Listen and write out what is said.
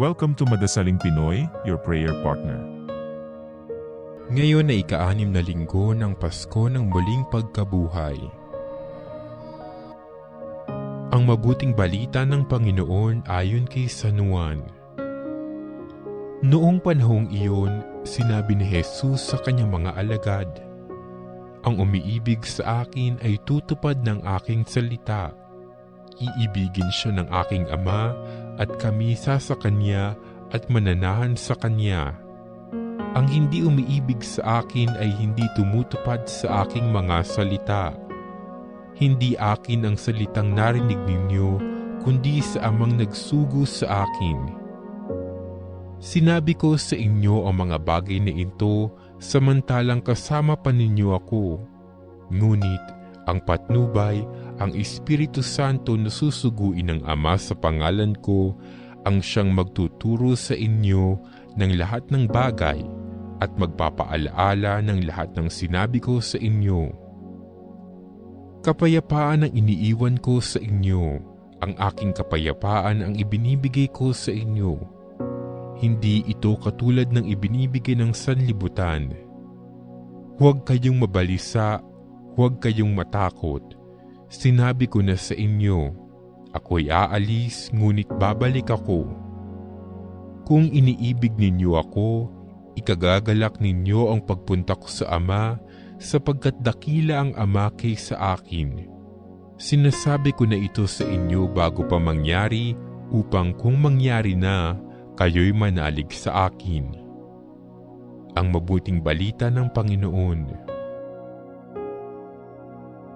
Welcome to Madasaling Pinoy, your prayer partner. Ngayon ay ika-6 na linggo ng Pasko ng muling pagkabuhay. Ang mabuting balita ng Panginoon ayon kay San Juan. Noong panahong iyon, sinabi ni Jesus sa kanyang mga alagad, "Ang umiibig sa akin ay tutupad ng aking salita. Iibigin siya ng aking Ama at kami sa kanya at mananahan sa kanya. Ang hindi umiibig sa akin ay hindi tumutupad sa aking mga salita. Hindi akin ang salitang narinig ninyo, kundi sa Amang nagsugo sa akin. Sinabi ko sa inyo ang mga bagay na ito samantalang kasama pa ninyo ako. Ngunit ang patnubay, ang Espiritu Santo na susuguin ng Ama sa pangalan ko, ang siyang magtuturo sa inyo ng lahat ng bagay at magpapaalaala ng lahat ng sinabi ko sa inyo. Kapayapaan ang iniiwan ko sa inyo, ang aking kapayapaan ang ibinibigay ko sa inyo. Hindi ito katulad ng ibinibigay ng sanlibutan. Huwag kayong mabalisa, huwag kayong matakot. Sinabi ko na sa inyo, ako'y aalis ngunit babalik ako. Kung iniibig ninyo ako, ikagagalak ninyo ang pagpunta ko sa Ama, sapagkat dakila ang Ama kaysa akin. Sinasabi ko na ito sa inyo bago pa mangyari, upang kung mangyari na, kayo'y manalig sa akin." Ang mabuting balita ng Panginoon.